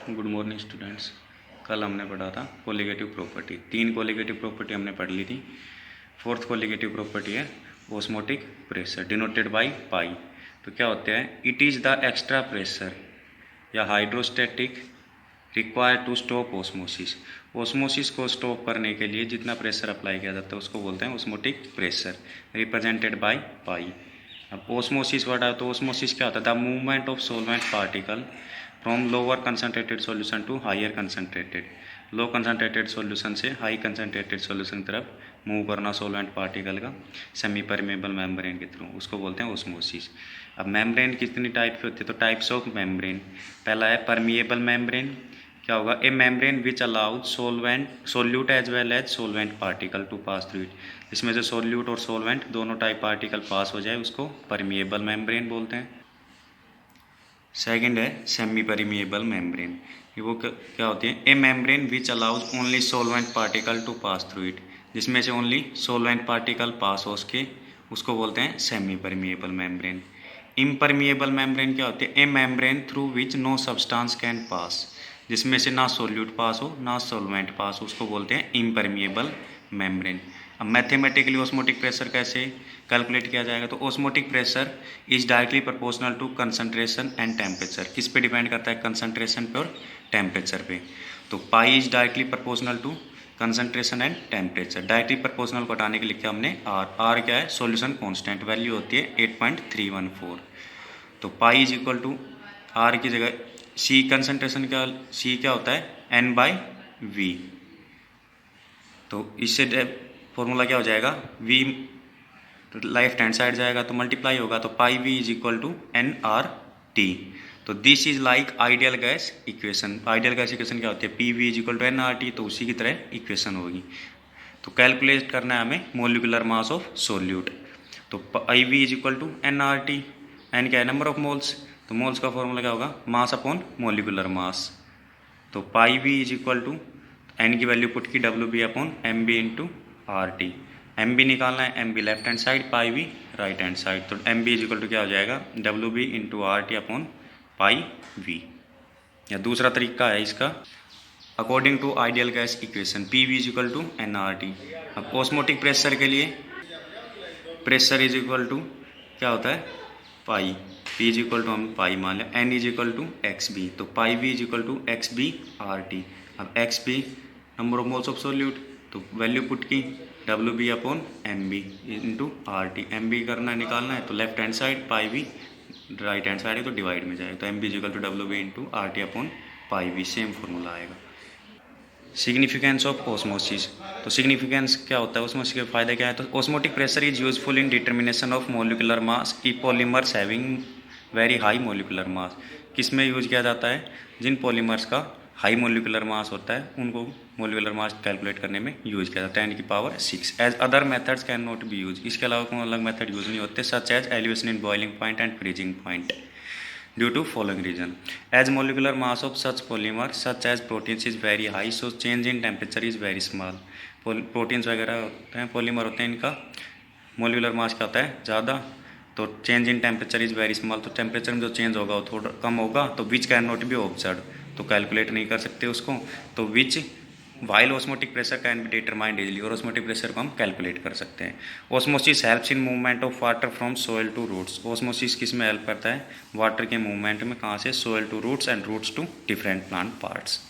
Good morning students. कल हमने पढ़ा था कोलिगेटिव प्रॉपर्टी। 3 कोलिगेटिव प्रॉपर्टी हमने पढ़ ली थी। 4th कोलिगेटिव प्रॉपर्टी है osmotic pressure denoted by pi. तो क्या होता है, it is the extra pressure या hydrostatic required to stop osmosis. Osmosis को स्टॉप करने के लिए जितना प्रेशर अप्लाई किया जाता है उसको बोलते हैं osmotic pressure, represented by pi. अब ऑस्मोसिस वर्ड है तो ऑस्मोसिस क्या होता है, the movement of solvent particle from lower concentrated solution to higher concentrated. Low concentrated solution से हाई कंसनट्रेटेड सॉल्यूशन की तरफ मूव करना सॉल्वेंट पार्टिकल का सेमी परमेबल मेम्ब्रेन के थ्रू, उसको बोलते हैं ऑस्मोसिस। अब मेम्ब्रेन कितनी टाइप की होती है, तो टाइप्स ऑफ मेम्ब्रेन। पहला है परमिएबल मेम्ब्रेन। क्या होगा, a membrane which allowed solute as well as solvent particle to pass through it. इसमें से सोल्यूट और सोलवेंट दोनों टाइप पार्टिकल पास हो जाए उसको परमिएबल मेम्ब्रेन बोलते हैं। सेकंड है सेमी परमिएबल मेम्ब्रेन। वो क्या होती है, a membrane which allows only solvent particle to pass through it. जिसमें से ओनली सोलवेंट पार्टिकल पास हो उसके, उसको बोलते हैं semi permeable membrane. Impermeable membrane क्या होती है, a membrane through which no substance can pass. जिसमें से ना सोल्यूट पास हो ना सोलवेंट पास हो, उसको बोलते हैं इम्परमिएबल मेम्ब्रेन। अब मैथमेटिकली ऑस्मोटिक प्रेशर कैसे कैलकुलेट किया जाएगा, तो osmotic pressure is directly proportional to concentration and temperature. किस पे डिपेंड करता है, कंसंट्रेशन पे और टेम्परेचर पे। तो pi is directly proportional to concentration and temperature. Directly proportional को हटाने के लिखा हमने आर क्या है, सॉल्यूशन कांस्टेंट वैल्यू होती है 8.314। तो pi is equal to R की जगह सी कंसंट्रेशन का सी क्या होता है, एन बाई वी। तो इससे फॉर्मूला क्या हो जाएगा, वी लेफ्ट हैंड साइड जाएगा तो मल्टीप्लाई होगा, तो pi V is equal to n R T. तो this is like ideal gas equation. Ideal gas equation क्या होती है, P V is equal to n R T, तो उसी की तरह इक्वेशन होगी। तो कैलकुलेट करना है हमें मोलिकुलर मास ऑफ सोल्यूट। तो I V is equal to n R T, n क्या है, नंबर ऑफ मोल्स। तो मोल्स का फॉर्मूला क्या होगा, मास अपॉन मोलिकुलर मास। तो pi V is equal to n की वैल्यू पुट की डब्ल्यू B upon M B into R T. M B निकालना है, M B left hand side, pi V right hand side. तो M B is equal to क्या हो जाएगा, W B into R T upon pi V. या दूसरा तरीका है इसका, according to ideal gas equation P V is equal to n R T. अब ऑस्मोटिक प्रेशर के लिए प्रेशर इज इक्वल टू क्या होता है, pi. P is equal to हम पाई मान लें, n is equal to x B, तो pi V is equal to x B R T. अब x B number of moles of solute, तो value put की डब्ल्यू B upon M B into R T. M B करना निकालना है तो left hand side, pi V right hand side है तो डिवाइड में जाएगा, तो M B is equal to डब्ल्यू B into R T upon pi V, same formula आएगा। Significance of osmosis. तो सिग्निफिकेंस क्या होता है, ऑस्मोसिस के फायदे क्या है, तो osmotic pressure is useful in determination of molecular mass ई polymers having very high molecular mass. किस में यूज किया जाता है, जिन पॉलीमर्स का हाई मोलिकुलर मास होता है उनको मोलिकुलर मास कैलकुलेट करने में यूज किया जाता है 10⁶। As other methods can not be use, इसके अलावा कोई अलग मेथड यूज नहीं होते, such as elevation in boiling point and freezing point, due to following reason. As molecular mass of such polymer such as proteins is very high, so change in temperature is very small. Proteins वगैरह होते हैं, polymer होते हैं, इनका molecular mass क्या होता है ज़्यादा, तो change in temperature is very small. तो टेम्परेचर में जो चेंज होगा वो थोड़ा कम होगा, तो which can not be observe, तो कैलकुलेट नहीं कर सकते उसको। तो which while osmotic pressure can be determined easily, और ऑस्मोटिक प्रेशर को हम कैलकुलेट कर सकते हैं। Osmosis helps in movement of water from soil to roots. Osmosis किस में हेल्प करता है, वाटर के मूवमेंट में, कहाँ से, soil to roots and roots to different plant parts.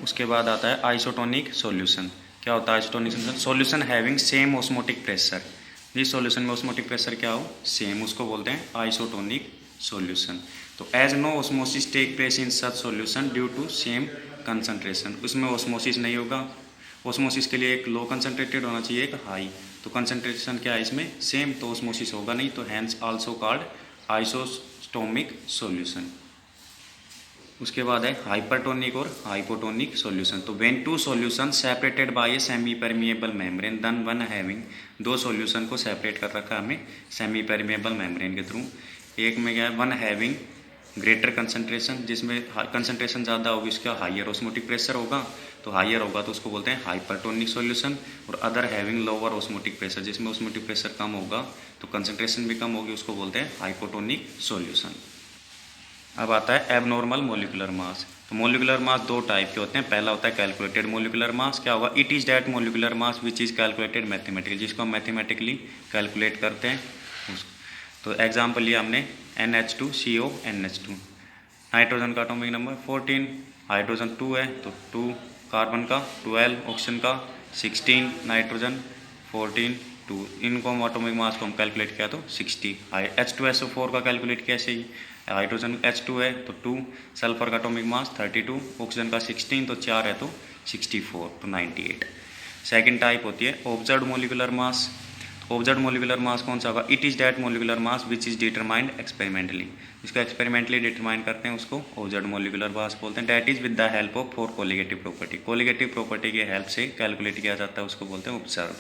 उसके बाद आता है आइसोटोनिक सॉल्यूशन। क्या होता है isotonic solution, solution having same osmotic pressure. जिस सॉल्यूशन में ऑस्मोटिक प्रेशर क्या हो, सेम, उसको बोलते हैं आइसोटोनिक सॉल्यूशन। तो as no osmosis take place in such solution due to same concentration, उसमें ऑस्मोसिस नहीं होगा। ऑस्मोसिस के लिए एक लो कंसंट्रेटेड होना चाहिए, एक हाई, तो कंसंट्रेशन क्या है इसमें सेम, तो ऑस्मोसिस होगा नहीं, तो hence also called isotonic solution. उसके बाद है हाइपरटोनिक और हाइपोटोनिक सॉल्यूशन। तो when two solution separated by a semi permeable membrane then one having, दो सॉल्यूशन को सेपरेट कर रखा है हमें सेमी परमिएबल मेम्ब्रेन के थ्रू। एक में क्या है, वन हैविंग ग्रेटर कंसंट्रेशन, जिसमें कंसंट्रेशन ज़्यादा होगी उसका हाइयर ऑस्मोटिक प्रेशर होगा, तो हाइयर होगा तो उसको बोलते हैं हाइपरटोनिक सॉल्यूशन। और other having lower osmotic pressure, जिसमें ऑस्मोटिक प्रेशर कम होगा तो कंसंट्रेशन भी कम होगी, उसको बोलते हैं हाइपोटोनिक सॉल्यूशन। अब आता है एबनॉर्मल मोलिकुलर मास। तो मोलिकुलर मास दो टाइप के होते हैं। पहला होता है कैलकुलेटेड मोलिकुलर मास। क्या होगा? It is that molecular mass which is calculated mathematically, जिसको हम मैथमेटिकली कैलकुलेट करते हैं तो एग्जाम्पल लिया हमने NH2CONH2, नाइट्रोजन का एटॉमिक नंबर 14, हाइड्रोजन 2 है तो 2, कार्बन का 12, ऑक्सीजन का 16, नाइट्रोजन 14, 2, इनको एटॉमिक मास को हम कैलकुलेट किया तो 60। H2SO4 का कैलकुलेट किया ऐसे ही, हाइड्रोजन H2 है तो 2, सल्फर का एटॉमिक मास 32, ऑक्सीजन का 16 तो 4 है तो 64 तो 98। सेकेंड टाइप होती है ऑब्जर्व्ड मोलिकुलर मास। ऑब्जर्व्ड मोलिकुलर मास कौन सा होगा? It is that molecular mass which is determined experimentally, इसको एक्सपेरिमेंटली डिटरमाइन करते हैं उसको ऑब्जर्व्ड मोलिकुलर मास बोलते हैं। That is with the help of 4 colligative property, colligative property की हेल्प से कैलकुलेट किया जाता है, उसको बोलते हैं ऑब्जर्व्ड।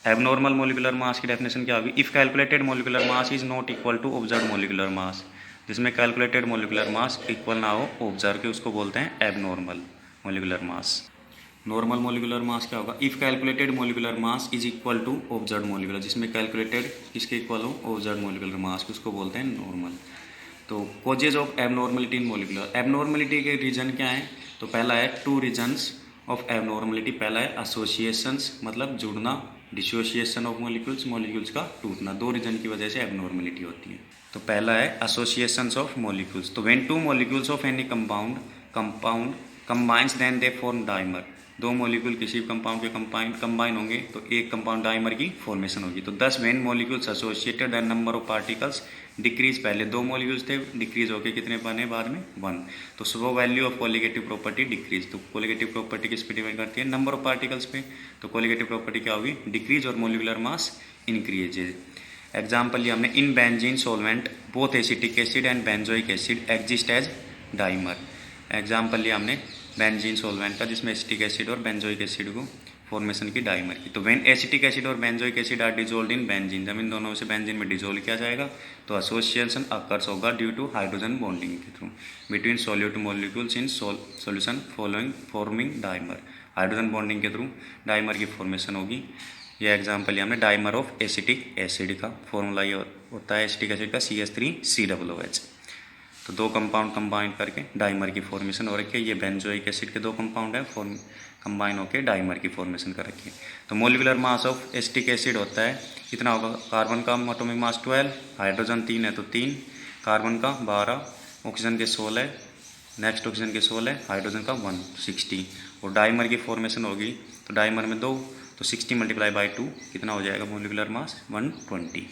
एबनॉर्मल मोलिकुलर मास की डेफिनेशन क्या होगी? If calculated molecular mass is not equal to observed molecular mass, जिसमें कैलकुलेटेड मोलिकुलर मास इक्वल ना हो ऑब्जर्व के, उसको बोलते हैं abnormal molecular mass. Normal molecular mass क्या होगा? If calculated molecular mass is equal to observed molecular, जिसमें कैलकुलेटेड किसके इक्वल हो? ऑब्जर्व्ड मोलिकुलर मास, उसको बोलते हैं नॉर्मल। तो causes of abnormality in molecular, abnormality के रीजन क्या है? तो पहला है 2 रीजन्स ऑफ एबनॉर्मलिटी। पहला है एसोसिएशंस, मतलब जुड़ना, डिसोसिएशन ऑफ मॉलिक्यूल्स, मॉलिक्यूल्स का टूटना। 2 रीजन की वजह से एबनॉर्मलिटी होती है। तो पहला है एसोसिएशंस ऑफ मॉलिक्यूल्स। तो when 2 molecules of any compound combines then they form dimer, 2 molecule किसी कंपाउंड के कंबाइन होंगे तो एक कंपाउंड डाइमर की फॉर्मेशन होगी। तो 10 when molecules associated then number of particles decrease, पहले 2 मॉलिक्यूल्स थे, डिक्रीज होके कितने बने बाद में? 1। तो so value of colligative property decrease. तो कोलिगेटिव प्रॉपर्टी किस पे डिपेंड करती है? नंबर ऑफ पार्टिकल्स पे। तो कोलिगेटिव प्रॉपर्टी क्या होगी? डिक्रीज, और मोलिकुलर मास इंक्रीजेज। एग्जाम्पल लिया हमने, in benzene solvent both acetic acid and benzoic acid exist as dimer. Example लिया हमने बेंजीन सोलवेंट का, जिसमें एसिटिक एसिड और बेंजोइक एसिड को फॉर्मेशन की डाइमर की। तो व्हेन एसिटिक एसिड और benzoic acid are dissolve in benzene, जब इन दोनों से बेंजीन में डिजोल्व किया जाएगा तो एसोसिएशन अकर्स होगा ड्यू टू हाइड्रोजन बॉन्डिंग के through between solute molecules in solution forming dimer. Hydrogen bonding के थ्रू डाइमर की फॉर्मेशन होगी। यह एग्जाम्पल हमने डाइमर ऑफ एसिटिक एसिड का फॉर्मूला ये होता है एसिटिक एसिड का CH3COOH। तो 2 कंपाउंड कंबाइन करके डाइमर की फॉर्मेशन हो रखी है। ये बेंजोइक एसिड के 2 कंपाउंड है कंबाइन होकर डाइमर की फॉर्मेशन कर रखी है। तो molecular mass of acetic acid होता है कितना होगा? कार्बन का एटॉमिक मास 12, हाइड्रोजन 3 है तो 3, कार्बन का 12, ऑक्सीजन के 16, नेक्स्ट ऑक्सीजन के 16, हाइड्रोजन का 1, 60। और डाइमर की फॉर्मेशन होगी तो डाइमर में 2, तो 60 मल्टीप्लाई बाई 2 कितना हो जाएगा? Molecular mass 120।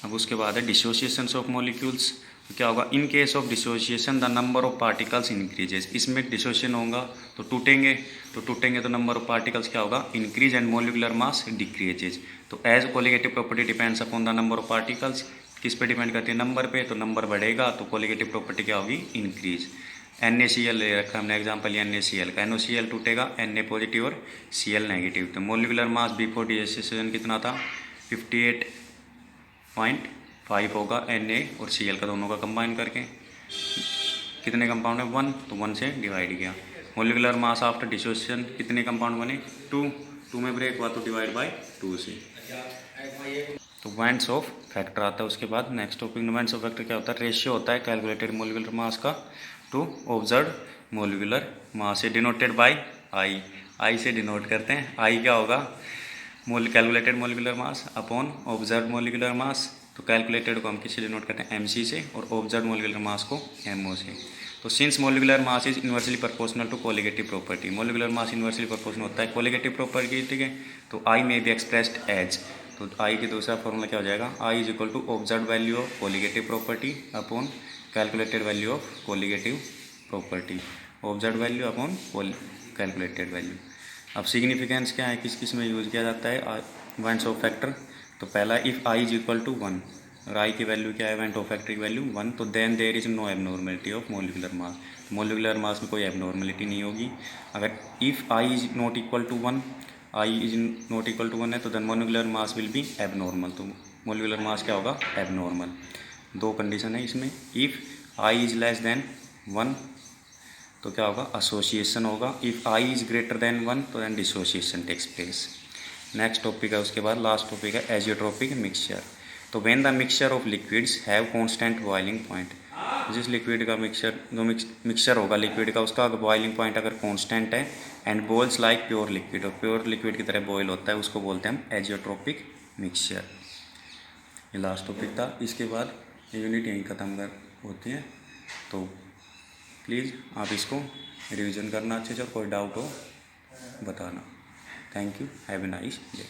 अब उसके बाद है डिसोसिएशंस ऑफ मॉलिक्यूल्स। तो क्या होगा? In case of dissociation the number of particles increases. इसमें डिसोसिएशन होगा तो टूटेंगे तो नंबर ऑफ पार्टिकल्स क्या होगा? Increase, and molecular mass decreases. तो as colligative property depends upon the number of particles, किस पे डिपेंड करती है? नंबर पे। तो नंबर बढ़ेगा तो कोलिगेटिव प्रॉपर्टी क्या होगी? इंक्रीज। NaCl ले रखा हमने एग्जाम्पल NaCl का, NaCl टूटेगा Na पॉजिटिव और Cl नेगेटिव। तो मोलिकुलर मास बिफोर डिसोसिएशन कितना था? 58.5 होगा Na और Cl का, दोनों का कंबाइन करके। कितने कंपाउंड है? 1, तो 1 से डिवाइड किया। मोलिकुलर मास आफ्टर डिसोसिएशन कितने कंपाउंड बने? 2 में ब्रेक हुआ तो डिवाइड बाय 2 से। तो वैंड्स ऑफ फैक्टर आता है उसके बाद। नेक्स्ट टॉपिक में वैंड्स ऑफ फैक्टर क्या होता है? रेशियो होता है कैलकुलेटेड मोलिकुलर मास का to observed molecular mass, denoted by i से डिनोट करते हैं। आई क्या होगा? Calculated molecular mass upon observed molecular mass. तो कैलकुलेटेड को हम किससे डिनोट करते हैं? MC से, और ऑब्जर्व्ड मोलिकुलर मास को MO से। तो since molecular mass is inversely proportional to colligative property, molecular mass inversely proportional होता है कोलिगेटिव प्रॉपर्टी, ठीक है। तो आई में बी एक्सप्रेस्ड एज, तो आई की दूसरा फॉर्मूला क्या हो जाएगा? I is equal to observed value of colligative property upon calculated value of colligative property, observed value upon calculated value. अब सिग्निफिकेंस क्या है, किस किस में यूज़ किया जाता है वैंड्स ऑफ फैक्टर? तो पहला if i is equal to 1, और आई की वैल्यू क्या है? वैंड ऑफ फैक्टर की वैल्यू 1, तो then there is no abnormality of molecular mass, molecular mass में कोई एबनॉर्मलिटी नहीं होगी। अगर if i is not equal to 1, i is not equal to 1 है तो then molecular mass will be abnormal, तो मोलिकुलर मास क्या होगा? एबनॉर्मल। 2 कंडीशन है इसमें। If i is less than 1 तो क्या होगा? एसोसिएशन होगा। If i is greater than 1 तो then dissociation takes place. Next topic है उसके बाद लास्ट टॉपिक है एजियोट्रोपिक मिक्सचर। तो when the mixture of liquids have constant boiling point, जिस लिक्विड का मिक्सचर होगा लिक्विड का, उसका बॉइलिंग पॉइंट अगर कांस्टेंट है and boils like pure liquid, और प्योर लिक्विड की तरह बॉयल होता है, उसको बोलते हैं हम एजियोट्रोपिक मिक्सचर। ये लास्ट टॉपिक था। इसके बाद यूनिट यहीं ख़त्म होती है। तो प्लीज़ आप इसको रिवीजन करना अच्छे से, और कोई डाउट हो बताना। Thank you, have a nice day.